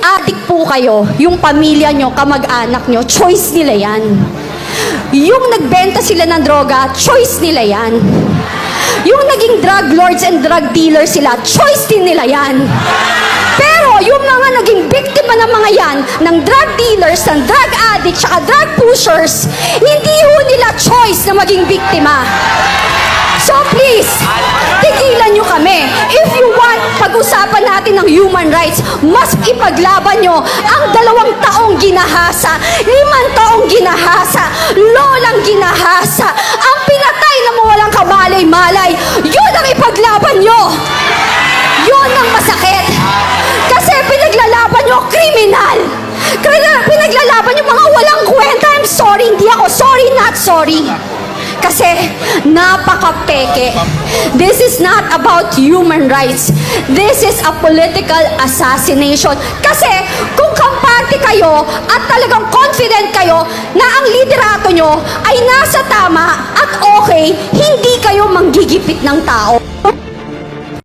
addict po kayo, yung pamilya nyo, kamag-anak nyo, choice nila yan. Yung nagbenta sila ng droga, choice nila yan. Yung naging drug lords and drug dealers sila, choice din nila yan. Pero yung mga naging biktima ng mga yan, ng drug dealers, ng drug addicts, saka drug pushers, hindi ho nila choice na maging biktima. So please, tigilan nyo kami. If you want, pag-usapan natin ng human rights, mas ipaglaban nyo ang 2 taong ginahasa, 5 taong ginahasa, lolang ginahasa, ang pinatay na mawalang kamalay-malay. Yun ang ipaglaban nyo. Yun ang masakit. Kasi pinaglalaban nyo kriminal. Pinaglalaban nyo mga walang kwenta. I'm sorry, hindi ako sorry, not sorry. Kasi napaka-peke. This is not about human rights. This is a political assassination. Kasi kung kampante kayo at talagang confident kayo na ang liderato nyo ay nasa tama at okay, hindi kayo manggigipit ng tao.